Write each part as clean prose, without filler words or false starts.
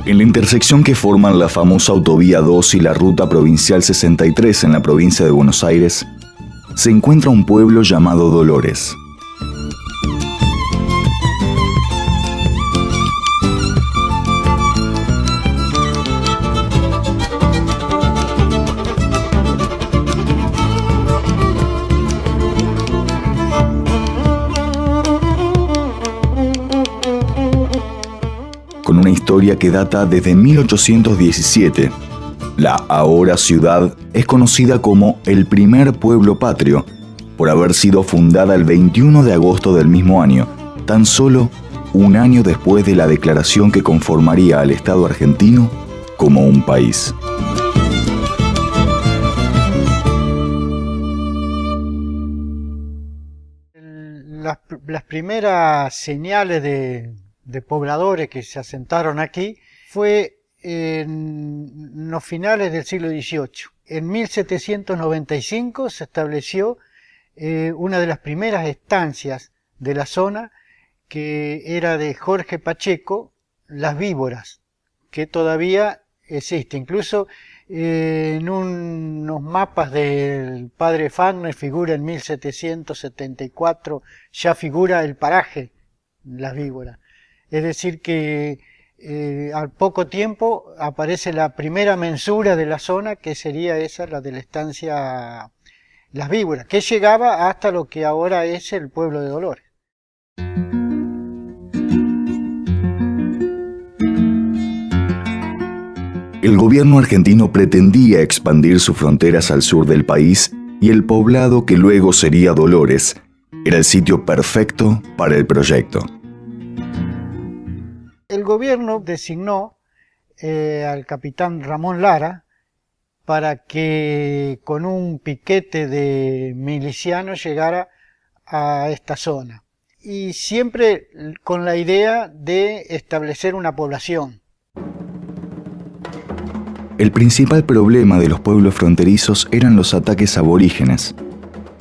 En la intersección que forman la famosa Autovía 2 y la Ruta Provincial 63 en la provincia de Buenos Aires, se encuentra un pueblo llamado Dolores. Con una historia que data desde 1817, la ahora ciudad es conocida como el primer pueblo patrio por haber sido fundada el 21 de agosto del mismo año, tan solo un año después de la declaración que conformaría al Estado argentino como un país. Las primeras señales de pobladores que se asentaron aquí fue en los finales del siglo XVIII. En 1795 se estableció una de las primeras estancias de la zona, que era de Jorge Pacheco, Las Víboras, que todavía existe. Incluso en unos mapas del padre Fagner figura en 1774, ya figura el paraje Las Víboras. Es decir que al poco tiempo aparece la primera mensura de la zona, que sería esa, la de la estancia Las Víboras, que llegaba hasta lo que ahora es el pueblo de Dolores. El gobierno argentino pretendía expandir sus fronteras al sur del país y el poblado que luego sería Dolores era el sitio perfecto para el proyecto. El gobierno designó al capitán Ramón Lara para que con un piquete de milicianos llegara a esta zona, y siempre con la idea de establecer una población. El principal problema de los pueblos fronterizos eran los ataques aborígenes.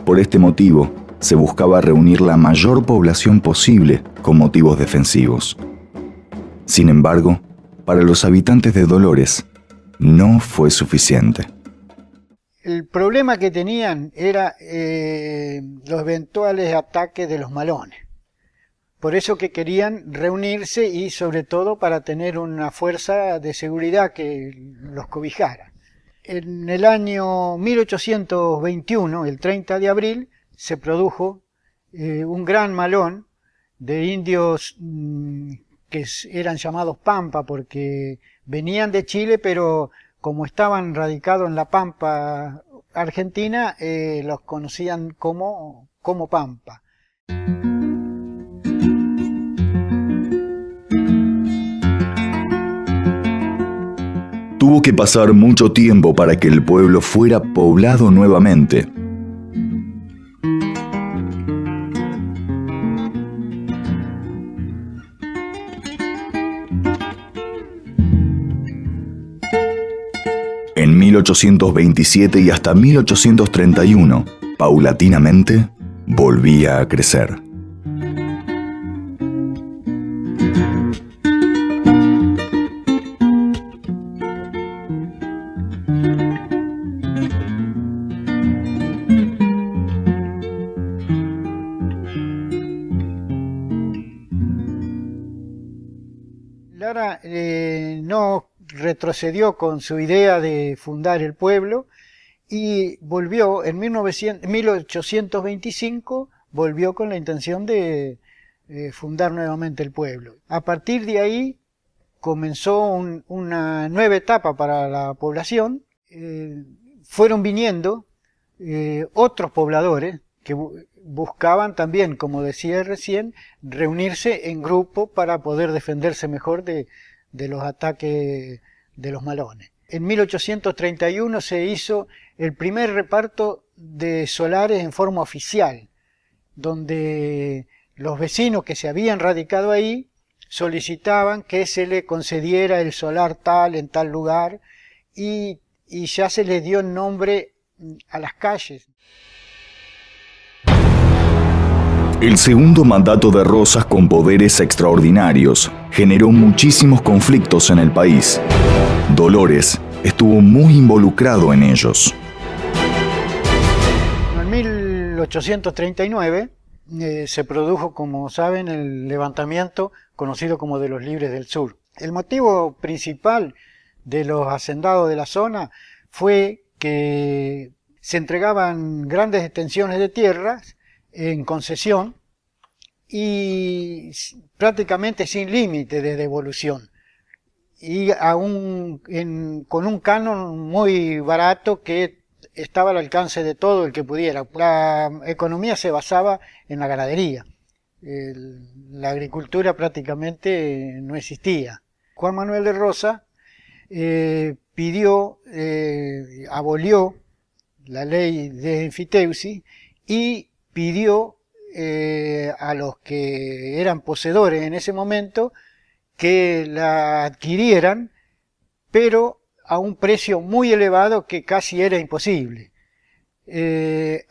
Por este motivo, se buscaba reunir la mayor población posible con motivos defensivos. Sin embargo, para los habitantes de Dolores, no fue suficiente. El problema que tenían era los eventuales ataques de los malones. Por eso que querían reunirse, y sobre todo para tener una fuerza de seguridad que los cobijara. En el año 1821, el 30 de abril, se produjo un gran malón de indios que eran llamados Pampa, porque venían de Chile, pero como estaban radicados en la Pampa Argentina, los conocían como Pampa. Tuvo que pasar mucho tiempo para que el pueblo fuera poblado nuevamente. En 1827 y hasta 1831, paulatinamente, volvía a crecer. Lara no retrocedió con su idea de fundar el pueblo y volvió en 1825, volvió con la intención de fundar nuevamente el pueblo. A partir de ahí comenzó una nueva etapa para la población. Fueron viniendo otros pobladores que buscaban también, como decía recién, reunirse en grupo para poder defenderse mejor de los ataques de los malones. En 1831 se hizo el primer reparto de solares en forma oficial, donde los vecinos que se habían radicado ahí solicitaban que se le concediera el solar tal en tal lugar, y ya se le dio nombre a las calles. El segundo mandato de Rosas, con poderes extraordinarios, generó muchísimos conflictos en el país. Dolores estuvo muy involucrado en ellos. En 1839 se produjo, como saben, el levantamiento conocido como de los Libres del Sur. El motivo principal de los hacendados de la zona fue que se entregaban grandes extensiones de tierras en concesión y prácticamente sin límite de devolución, y aún con un canon muy barato que estaba al alcance de todo el que pudiera. La economía se basaba en la ganadería. La agricultura prácticamente no existía. Juan Manuel de Rosas abolió la ley de enfiteusis y pidió a los que eran poseedores en ese momento que la adquirieran, pero a un precio muy elevado que casi era imposible.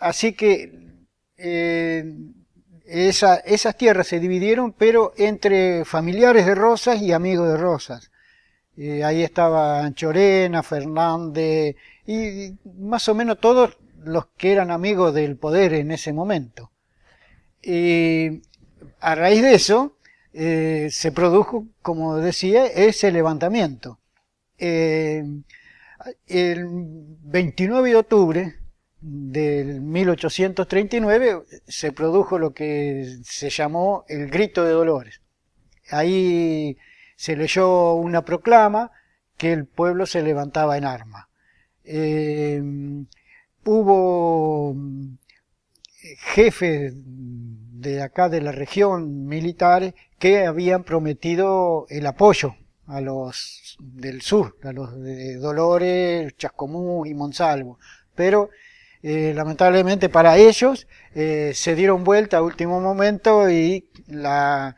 Así que esas tierras se dividieron, pero entre familiares de Rosas y amigos de Rosas. Ahí estaban Chorena, Fernández y más o menos todos los que eran amigos del poder en ese momento. Y a raíz de eso se produjo, como decía, ese levantamiento. El 29 de octubre del 1839 se produjo lo que se llamó el Grito de Dolores. Ahí se leyó una proclama que el pueblo se levantaba en armas. Hubo jefes de acá de la región, militares, que habían prometido el apoyo a los del sur, a los de Dolores, Chascomús y Monsalvo, pero lamentablemente para ellos se dieron vuelta a último momento y la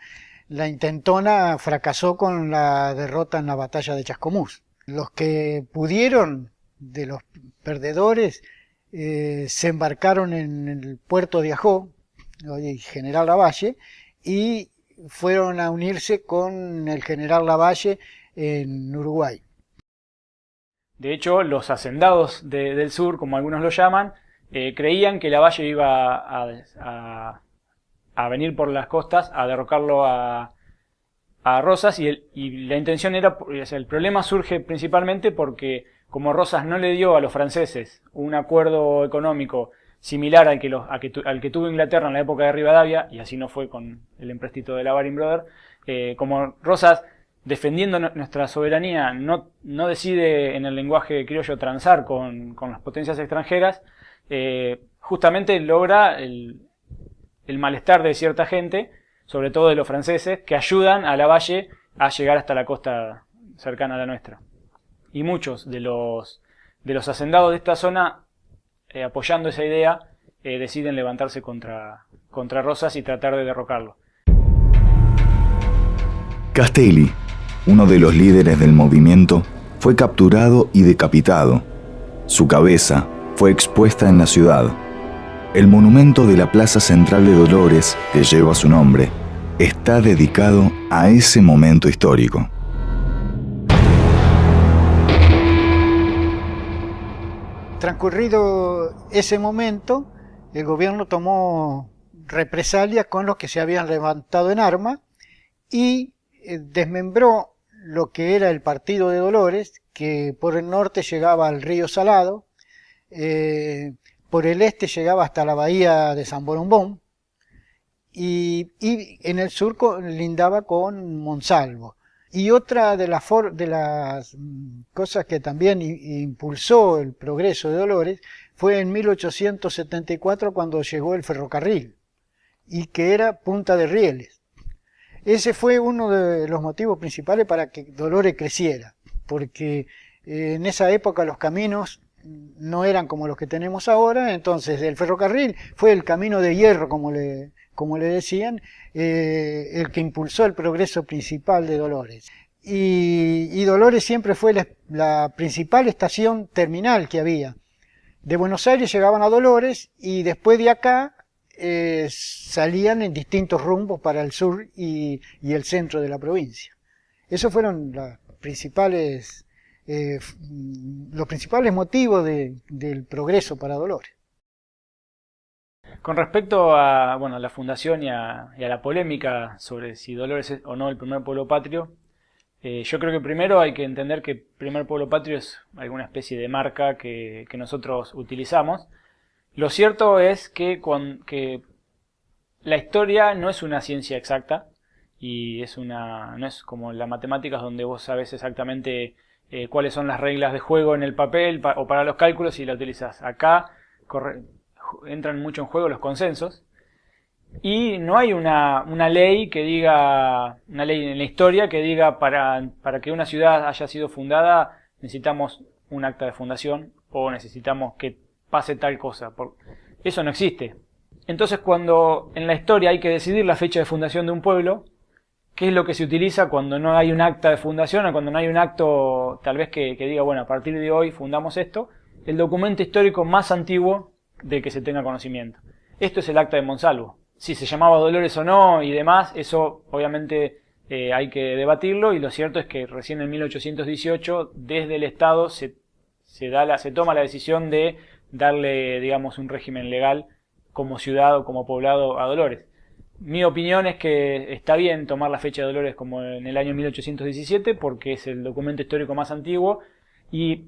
intentona fracasó con la derrota en la batalla de Chascomús. Los que pudieron, de los perdedores, se embarcaron en el puerto de Ajó, hoy General Lavalle, y fueron a unirse con el general Lavalle en Uruguay. De hecho, los hacendados del sur, como algunos lo llaman, creían que Lavalle iba a venir por las costas a derrocarlo a Rosas, y la intención era, el problema surge principalmente porque como Rosas no le dio a los franceses un acuerdo económico similar al que tuvo Inglaterra en la época de Rivadavia, y así no fue con el empréstito de la Baring Brothers, como Rosas, defendiendo nuestra soberanía, no decide en el lenguaje criollo transar con las potencias extranjeras, justamente logra el malestar de cierta gente, sobre todo de los franceses, que ayudan a Lavalle a llegar hasta la costa cercana a la nuestra. Y muchos de los hacendados de esta zona, apoyando esa idea, deciden levantarse contra Rosas y tratar de derrocarlo. Castelli, uno de los líderes del movimiento, fue capturado y decapitado. Su cabeza fue expuesta en la ciudad. El monumento de la Plaza Central de Dolores, que lleva su nombre, está dedicado a ese momento histórico. Transcurrido ese momento, el gobierno tomó represalias con los que se habían levantado en armas y desmembró lo que era el partido de Dolores, que por el norte llegaba al río Salado, por el este llegaba hasta la bahía de San Borumbón y en el sur lindaba con Monsalvo. Y otra de las cosas que también impulsó el progreso de Dolores fue en 1874 cuando llegó el ferrocarril, y que era Punta de Rieles. Ese fue uno de los motivos principales para que Dolores creciera, porque en esa época los caminos no eran como los que tenemos ahora, entonces el ferrocarril fue el camino de hierro, como le decían, el que impulsó el progreso principal de Dolores. Y Dolores siempre fue la principal estación terminal que había. De Buenos Aires llegaban a Dolores y después de acá salían en distintos rumbos para el sur y el centro de la provincia. Esos fueron los principales motivos del progreso para Dolores. Con respecto a la fundación y a la polémica sobre si Dolores es o no el primer pueblo patrio, yo creo que primero hay que entender que primer pueblo patrio es alguna especie de marca que nosotros utilizamos. Lo cierto es que la historia no es una ciencia exacta y no es como las matemáticas donde vos sabés exactamente cuáles son las reglas de juego en el papel o para los cálculos y la utilizás. Acá entran mucho en juego los consensos y no hay una ley que diga, una ley en la historia que diga para que una ciudad haya sido fundada necesitamos un acta de fundación o necesitamos que pase tal cosa. Eso no existe. Entonces cuando en la historia hay que decidir la fecha de fundación de un pueblo, ¿qué es lo que se utiliza cuando no hay un acta de fundación o cuando no hay un acto tal vez que diga, bueno, a partir de hoy fundamos esto? El documento histórico más antiguo del que se tenga conocimiento. Esto es el acta de Monsalvo. Si se llamaba Dolores o no y demás, eso obviamente hay que debatirlo, y lo cierto es que recién en 1818 desde el Estado se toma la decisión de darle, digamos, un régimen legal como ciudad o como poblado a Dolores. Mi opinión es que está bien tomar la fecha de Dolores como en el año 1817 porque es el documento histórico más antiguo, y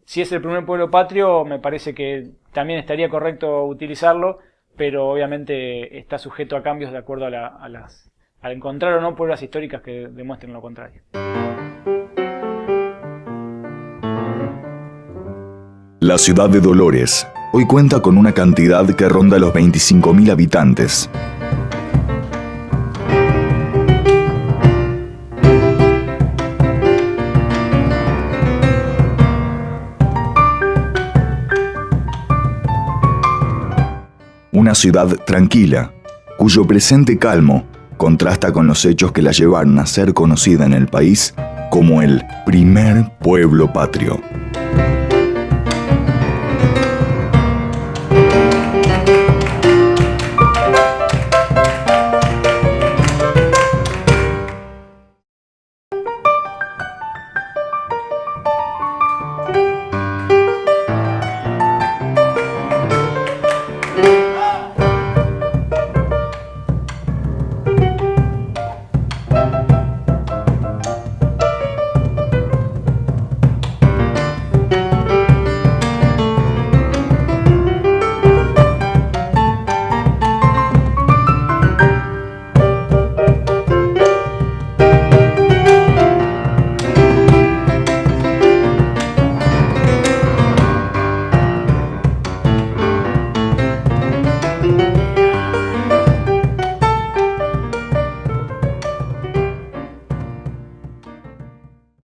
si es el primer pueblo patrio me parece que también estaría correcto utilizarlo, pero obviamente está sujeto a cambios de acuerdo al encontrar o no pruebas históricas que demuestren lo contrario. La ciudad de Dolores hoy cuenta con una cantidad que ronda los 25.000 habitantes. Una ciudad tranquila, cuyo presente calmo contrasta con los hechos que la llevaron a ser conocida en el país como el primer pueblo patrio.